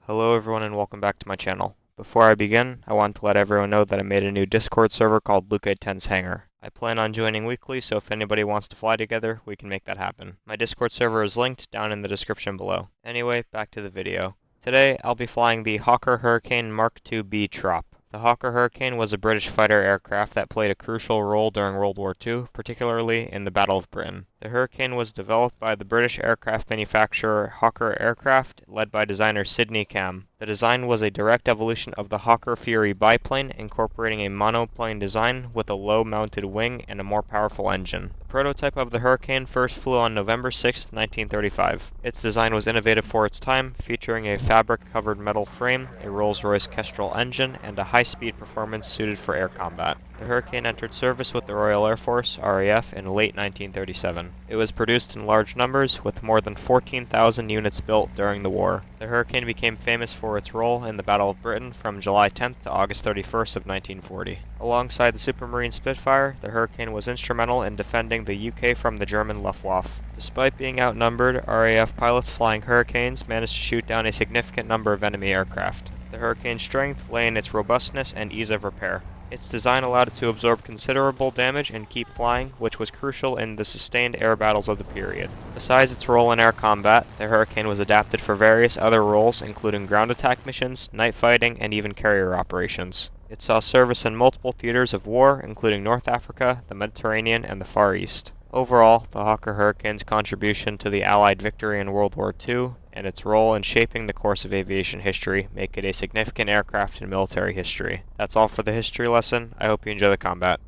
Hello everyone and welcome back to my channel. Before I begin, I want to let everyone know that I made a new Discord server called Luca 10's Hangar. I plan on joining weekly, so if anybody wants to fly together, we can make that happen. My Discord server is linked down in the description below. Anyway, back to the video. Today, I'll be flying the Hawker Hurricane Mark II-B Trop. The Hawker Hurricane was a British fighter aircraft that played a crucial role during World War II, particularly in the Battle of Britain. The Hurricane was developed by the British aircraft manufacturer Hawker Aircraft, led by designer Sidney Cam. The design was a direct evolution of the Hawker Fury biplane, incorporating a monoplane design with a low-mounted wing and a more powerful engine. The prototype of the Hurricane first flew on November 6, 1935. Its design was innovative for its time, featuring a fabric-covered metal frame, a Rolls-Royce Kestrel engine, and a high-speed performance suited for air combat. The Hurricane entered service with the Royal Air Force, RAF, in late 1937. It was produced in large numbers, with more than 14,000 units built during the war. The Hurricane became famous for its role in the Battle of Britain from July 10th to August 31st of 1940. Alongside the Supermarine Spitfire, the Hurricane was instrumental in defending the UK from the German Luftwaffe. Despite being outnumbered, RAF pilots flying Hurricanes managed to shoot down a significant number of enemy aircraft. The Hurricane's strength lay in its robustness and ease of repair. Its design allowed it to absorb considerable damage and keep flying, which was crucial in the sustained air battles of the period. Besides its role in air combat, the Hurricane was adapted for various other roles, including ground attack missions, night fighting, and even carrier operations. It saw service in multiple theaters of war, including North Africa, the Mediterranean, and the Far East. Overall, the Hawker Hurricane's contribution to the Allied victory in World War II and its role in shaping the course of aviation history make it a significant aircraft in military history. That's all for the history lesson. I hope you enjoy the combat.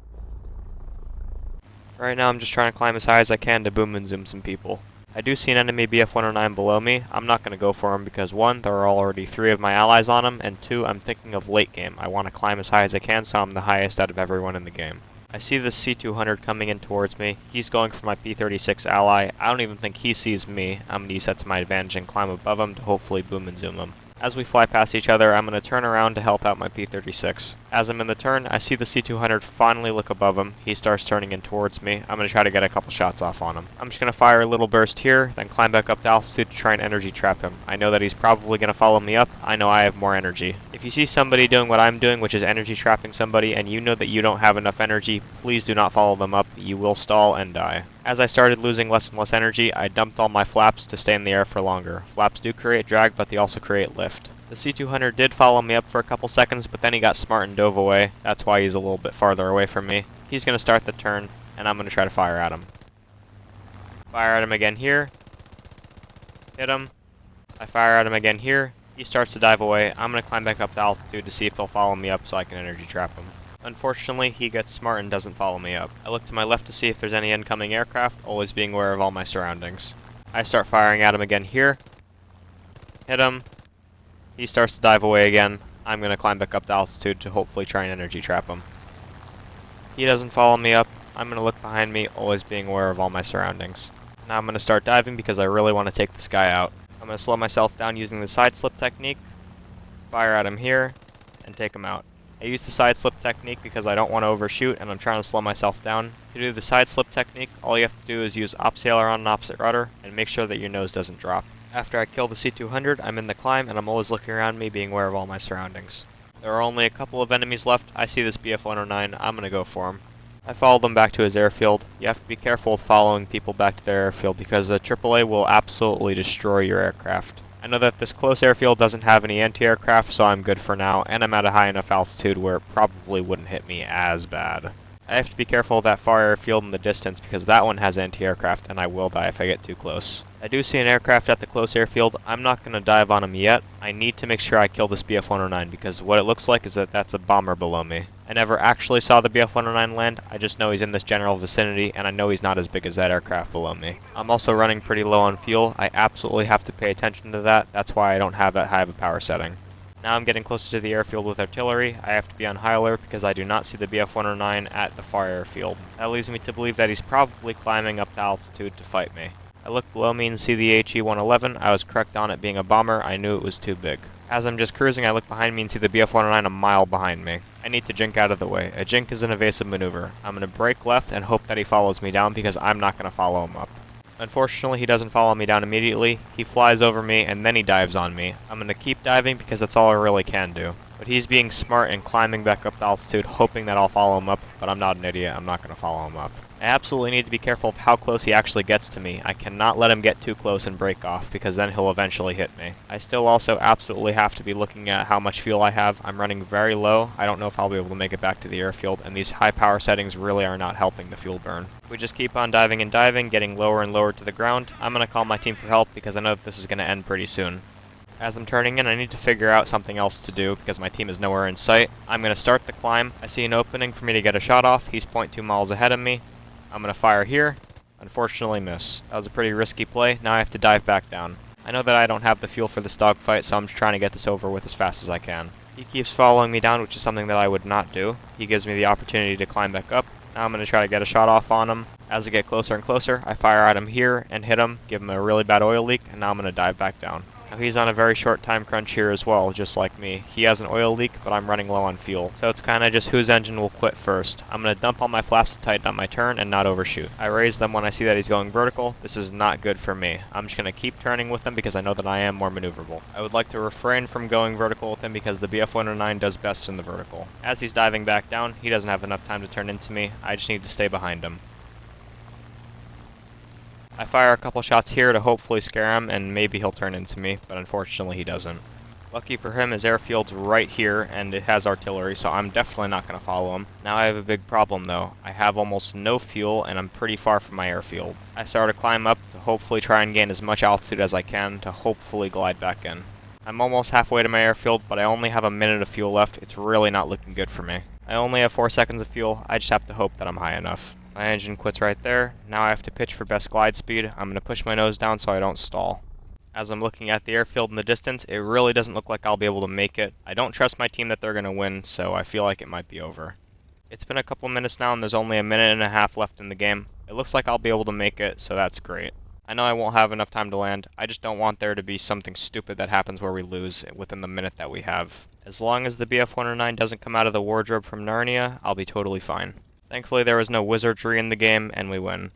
Right now I'm just trying to climb as high as I can to boom and zoom some people. I do see an enemy BF-109 below me. I'm not going to go for him because 1, there are already 3 of my allies on him, and 2, I'm thinking of late game. I want to climb as high as I can so I'm the highest out of everyone in the game. I see this C-200 coming in towards me. He's going for my P-36 ally. I don't even think he sees me. I'm going to use that to my advantage and climb above him to hopefully boom and zoom him. As we fly past each other, I'm going to turn around to help out my P-36. As I'm in the turn, I see the C-200 finally look above him. He starts turning in towards me. I'm going to try to get a couple shots off on him. I'm just going to fire a little burst here, then climb back up to altitude to try and energy trap him. I know that he's probably going to follow me up. I know I have more energy. If you see somebody doing what I'm doing, which is energy trapping somebody, and you know that you don't have enough energy, please do not follow them up. You will stall and die. As I started losing less and less energy, I dumped all my flaps to stay in the air for longer. Flaps do create drag, but they also create lift. The C-200 did follow me up for a couple seconds, but then he got smart and dove away. That's why he's a little bit farther away from me. He's going to start the turn, and I'm going to try to fire at him. Fire at him again here. Hit him. I fire at him again here. He starts to dive away. I'm going to climb back up to altitude to see if he'll follow me up so I can energy trap him. Unfortunately, he gets smart and doesn't follow me up. I look to my left to see if there's any incoming aircraft, always being aware of all my surroundings. I start firing at him again here. Hit him. He starts to dive away again. I'm going to climb back up to altitude to hopefully try and energy trap him. He doesn't follow me up. I'm going to look behind me, always being aware of all my surroundings. Now I'm going to start diving because I really want to take this guy out. I'm going to slow myself down using the side slip technique, fire at him here, and take him out. I use the side slip technique because I don't want to overshoot and I'm trying to slow myself down. To do the side slip technique, all you have to do is use opposite aileron and opposite rudder and make sure that your nose doesn't drop. After I kill the C-200, I'm in the climb and I'm always looking around me, being aware of all my surroundings. There are only a couple of enemies left. I see this BF-109, I'm going to go for him. I followed them back to his airfield. You have to be careful with following people back to their airfield because the AAA will absolutely destroy your aircraft. I know that this close airfield doesn't have any anti-aircraft, so I'm good for now, and I'm at a high enough altitude where it probably wouldn't hit me as bad. I have to be careful of that far airfield in the distance because that one has anti-aircraft and I will die if I get too close. I do see an aircraft at the close airfield. I'm not going to dive on him yet. I need to make sure I kill this BF-109 because what it looks like is that that's a bomber below me. I never actually saw the BF-109 land. I just know he's in this general vicinity and I know he's not as big as that aircraft below me. I'm also running pretty low on fuel. I absolutely have to pay attention to that. That's why I don't have that high of a power setting. Now I'm getting closer to the airfield with artillery. I have to be on high alert because I do not see the BF-109 at the far airfield. That leads me to believe that he's probably climbing up to altitude to fight me. I look below me and see the HE-111. I was correct on it being a bomber. I knew it was too big. As I'm just cruising, I look behind me and see the BF-109 a mile behind me. I need to jink out of the way. A jink is an evasive maneuver. I'm going to brake left and hope that he follows me down because I'm not going to follow him up. Unfortunately, he doesn't follow me down immediately. He flies over me and then he dives on me. I'm gonna keep diving because that's all I really can do. But he's being smart and climbing back up the altitude, hoping that I'll follow him up, but I'm not an idiot. I'm not gonna follow him up. I absolutely need to be careful of how close he actually gets to me. I cannot let him get too close and break off, because then he'll eventually hit me. I still also absolutely have to be looking at how much fuel I have. I'm running very low. I don't know if I'll be able to make it back to the airfield, and these high power settings really are not helping the fuel burn. We just keep on diving and diving, getting lower and lower to the ground. I'm going to call my team for help, because I know that this is going to end pretty soon. As I'm turning in, I need to figure out something else to do because my team is nowhere in sight. I'm going to start the climb. I see an opening for me to get a shot off. He's 0.2 miles ahead of me. I'm going to fire here. Unfortunately miss. That was a pretty risky play. Now I have to dive back down. I know that I don't have the fuel for this dogfight, so I'm just trying to get this over with as fast as I can. He keeps following me down, which is something that I would not do. He gives me the opportunity to climb back up. Now I'm going to try to get a shot off on him. As I get closer and closer, I fire at him here and hit him, give him a really bad oil leak, and now I'm going to dive back down. Now he's on a very short time crunch here as well, just like me. He has an oil leak, but I'm running low on fuel. So it's kind of just whose engine will quit first. I'm going to dump all my flaps to tighten up my turn and not overshoot. I raise them when I see that he's going vertical. This is not good for me. I'm just going to keep turning with him because I know that I am more maneuverable. I would like to refrain from going vertical with him because the BF-109 does best in the vertical. As he's diving back down, he doesn't have enough time to turn into me. I just need to stay behind him. I fire a couple shots here to hopefully scare him and maybe he'll turn into me, but unfortunately he doesn't. Lucky for him, his airfield's right here and it has artillery, so I'm definitely not going to follow him. Now I have a big problem though. I have almost no fuel and I'm pretty far from my airfield. I start to climb up to hopefully try and gain as much altitude as I can to hopefully glide back in. I'm almost halfway to my airfield, but I only have a minute of fuel left. It's really not looking good for me. I only have 4 seconds of fuel. I just have to hope that I'm high enough. My engine quits right there. Now I have to pitch for best glide speed. I'm going to push my nose down so I don't stall. As I'm looking at the airfield in the distance, it really doesn't look like I'll be able to make it. I don't trust my team that they're going to win, so I feel like it might be over. It's been a couple minutes now and there's only a minute and a half left in the game. It looks like I'll be able to make it, so that's great. I know I won't have enough time to land. I just don't want there to be something stupid that happens where we lose within the minute that we have. As long as the BF-109 doesn't come out of the wardrobe from Narnia, I'll be totally fine. Thankfully there was no wizardry in the game, and we win.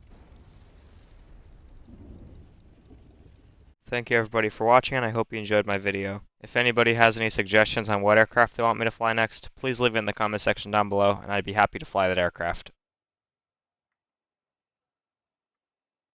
Thank you everybody for watching, and I hope you enjoyed my video. If anybody has any suggestions on what aircraft they want me to fly next, please leave it in the comment section down below, and I'd be happy to fly that aircraft.